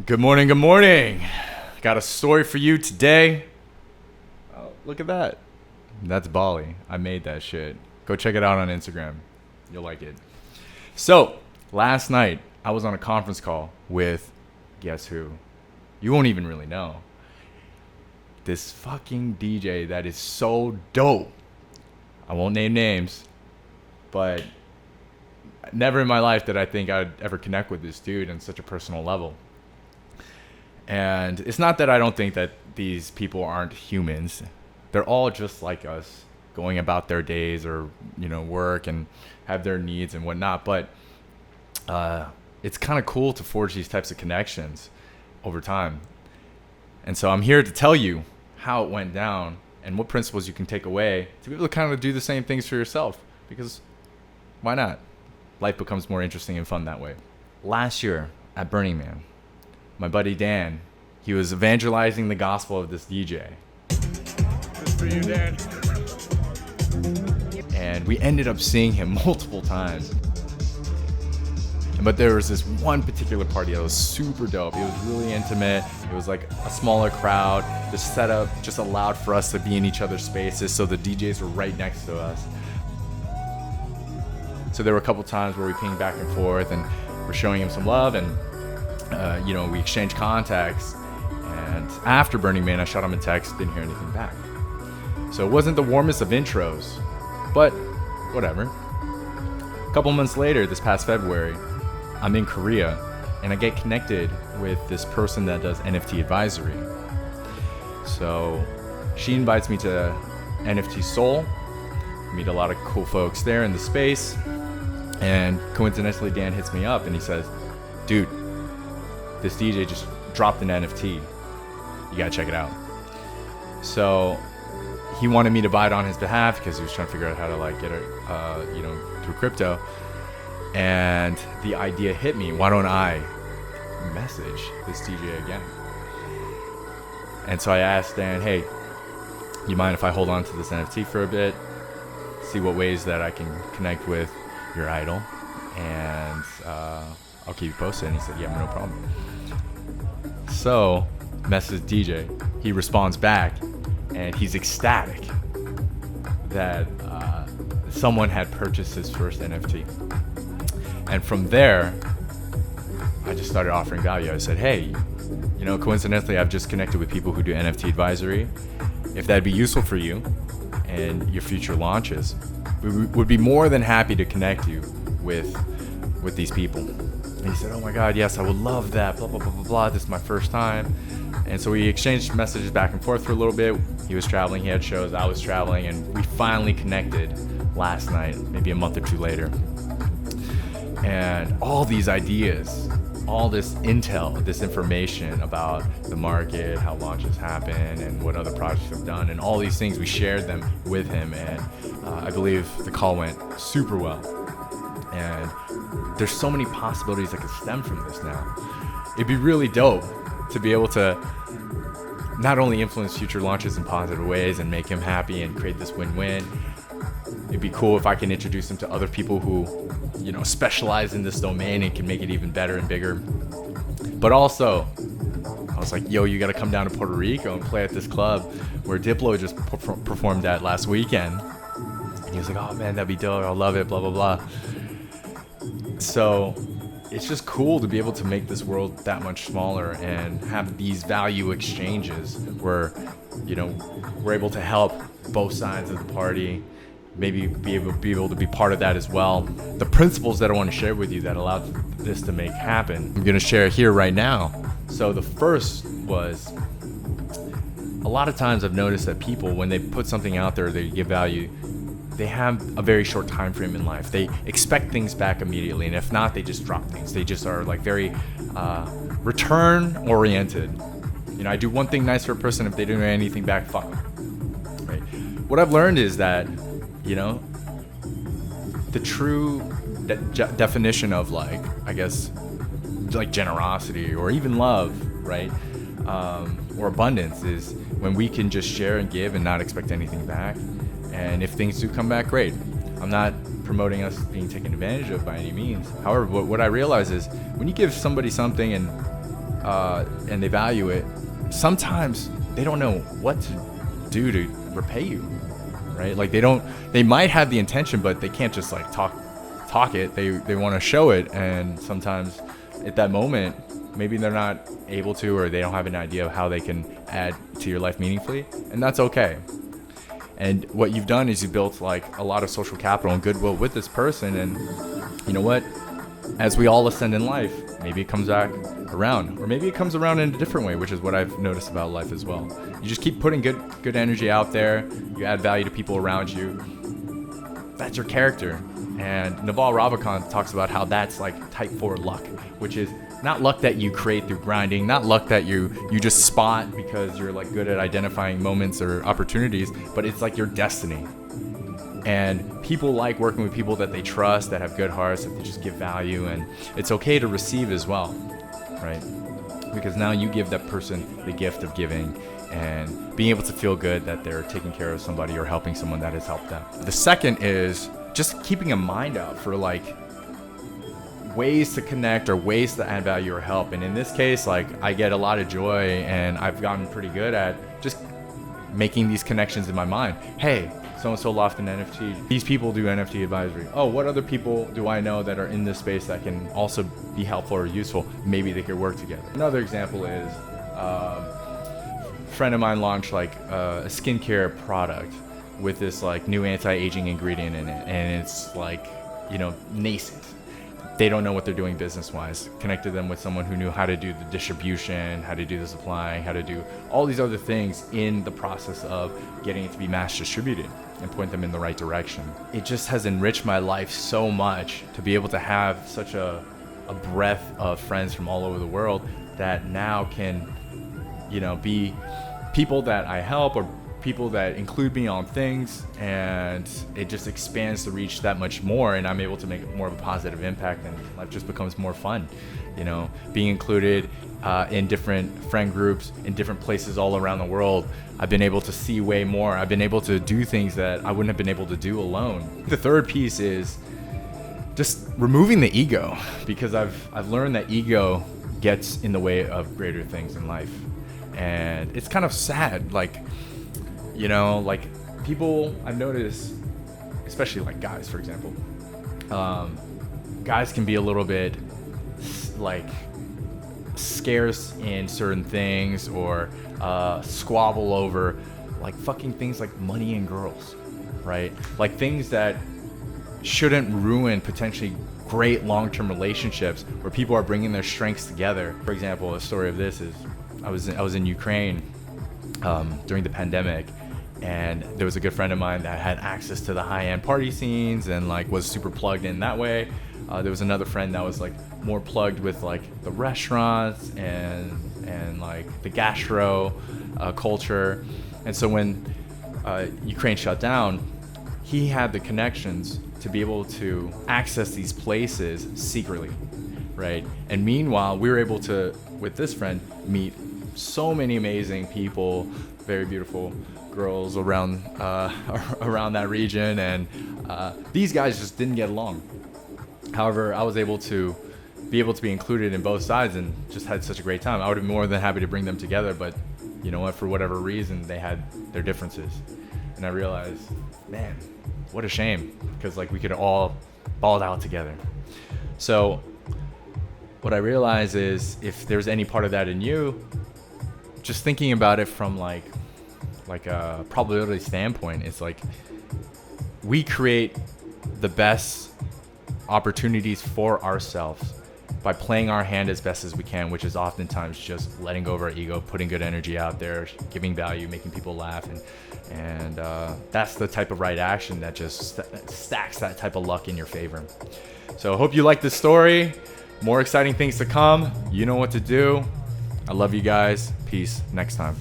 Good morning, good morning. Got a story for you today. Oh, look at that. That's Bali. I made that shit. Go check it out on Instagram. You'll like it. So, last night, I was on a conference call with, guess who? You won't even really know. This fucking DJ that is so dope. I won't name names, but never in my life did I think I'd ever connect with this dude on such a personal level. And it's not that I don't think that these people aren't humans. They're all just like us, going about their days or, work and have their needs and whatnot. But it's kind of cool to forge these types of connections over time. And so I'm here to tell you how it went down and what principles you can take away to be able to kind of do the same things for yourself. Because why not? Life becomes more interesting and fun that way. Last year at Burning Man, my buddy Dan, he was evangelizing the gospel of this DJ. This for you, Dan. And we ended up seeing him multiple times. But there was this one particular party that was super dope. It was really intimate. It was like a smaller crowd. The setup just allowed for us to be in each other's spaces, so the DJs were right next to us. So there were a couple times where we pinged back and forth and we're showing him some love, and we exchanged contacts. And after Burning Man, I shot him a text, didn't hear anything back. So it wasn't the warmest of intros, but whatever. A couple months later, this past February, I'm in Korea and I get connected with this person that does NFT advisory. So she invites me to NFT Seoul, meet a lot of cool folks there in the space. And coincidentally, Dan hits me up and he says, dude, this DJ just dropped an NFT. You gotta check it out. So he wanted me to buy it on his behalf because he was trying to figure out how to get it, through crypto. And the idea hit me. Why don't I message this DJ again? And so I asked Dan, hey, you mind if I hold on to this NFT for a bit? See what ways that I can connect with your idol, and I'll keep you posted. And he said, yeah, no problem. So, message DJ. He responds back, and he's ecstatic that someone had purchased his first NFT. And from there, I just started offering value. I said, hey, coincidentally, I've just connected with people who do NFT advisory. If that'd be useful for you and your future launches, we would be more than happy to connect you with these people. And he said, oh my God, yes, I would love that, blah, blah, blah, blah, blah. This is my first time. And so we exchanged messages back and forth for a little bit. He was traveling, he had shows, I was traveling, and we finally connected last night, maybe a month or two later. And all these ideas, all this intel, this information about the market, how launches happen, and what other projects have done, and all these things, we shared them with him, and I believe the call went super well. And there's so many possibilities that could stem from this now. It'd be really dope to be able to not only influence future launches in positive ways and make him happy and create this win-win. It'd be cool if I can introduce him to other people who, specialize in this domain and can make it even better and bigger. But also, I was like, yo, you got to come down to Puerto Rico and play at this club where Diplo just performed at last weekend. And he was like, oh man, that'd be dope. I love it, blah, blah, blah. So it's just cool to be able to make this world that much smaller and have these value exchanges where, we're able to help both sides of the party, maybe be able to be part of that as well. The principles that I want to share with you that allowed this to make happen, I'm going to share here right now. So the first was, a lot of times I've noticed that people, when they put something out there, they give value, they have a very short time frame in life. They expect things back immediately, and if not, they just drop things. They just are very return oriented. I do one thing nice for a person, if they don't do anything back, fuck them. Right? What I've learned is that the true definition of generosity or even love, right? Or abundance is when we can just share and give and not expect anything back. And if things do come back, great. I'm not promoting us being taken advantage of by any means. However, what I realize is when you give somebody something and and they value it, sometimes they don't know what to do to repay you, right? Like they might have the intention, but they can't just like talk it. They want to show it, and sometimes at that moment, maybe they're not able to, or they don't have an idea of how they can add to your life meaningfully, and that's okay. And what you've done is you built like a lot of social capital and goodwill with this person, and you know what? As we all ascend in life, maybe it comes back around, or maybe it comes around in a different way, which is what I've noticed about life as well. You just keep putting good energy out there. You add value to people around you. That's your character. And Naval Ravikant talks about how that's like type 4 luck, which is not luck that you create through grinding, not luck that you just spot because you're like good at identifying moments or opportunities, but it's like your destiny. And people like working with people that they trust, that have good hearts, that they just give value, and it's okay to receive as well, right? Because now you give that person the gift of giving and being able to feel good that they're taking care of somebody or helping someone that has helped them. The second is just keeping a mind out for like ways to connect or ways to add value or help. And in this case, like I get a lot of joy, and I've gotten pretty good at just making these connections in my mind. Hey, so-and-so lost an NFT. These people do NFT advisory. Oh, what other people do I know that are in this space that can also be helpful or useful? Maybe they could work together. Another example is a friend of mine launched like a skincare product with this like new anti-aging ingredient in it, and it's like, you know, nascent. They don't know what they're doing business-wise. Connected them with someone who knew how to do the distribution, how to do the supply, how to do all these other things in the process of getting it to be mass distributed and point them in the right direction. It just has enriched my life so much to be able to have such a breadth of friends from all over the world that now can, you know, be people that I help or people that include me on things, and it just expands the reach that much more, and I'm able to make more of a positive impact, and life just becomes more fun, you know, being included in different friend groups in different places all around the world. I've been able to see way more. I've been able to do things that I wouldn't have been able to do alone. The third piece is just removing the ego, because I've learned that ego gets in the way of greater things in life, and it's kind of sad. Like, you know, like people, I've noticed, especially like guys, for example, guys can be a little bit like scarce in certain things, or squabble over like fucking things like money and girls, right? Like things that shouldn't ruin potentially great long-term relationships where people are bringing their strengths together. For example, a story of this is I was in Ukraine during the pandemic, and there was a good friend of mine that had access to the high-end party scenes and like was super plugged in that way. There was another friend that was like more plugged with like the restaurants and like the gastro culture. And so when Ukraine shut down, he had the connections to be able to access these places secretly, right? And meanwhile, we were able to, with this friend, meet so many amazing people, very beautiful girls around around that region, and these guys just didn't get along. However, I was able to be included in both sides and just had such a great time. I would have been more than happy to bring them together, but you know what, for whatever reason, they had their differences. And I realized, man, what a shame, because like we could all ball out together. So what I realize is, if there's any part of that in you, just thinking about it from like a probability standpoint, it's like we create the best opportunities for ourselves by playing our hand as best as we can, which is oftentimes just letting go of our ego, putting good energy out there, giving value, making people laugh, and that's the type of right action that just stacks that type of luck in your favor. So I hope you like this story. More exciting things to come. You know what to do. I love you guys. Peace. Next time.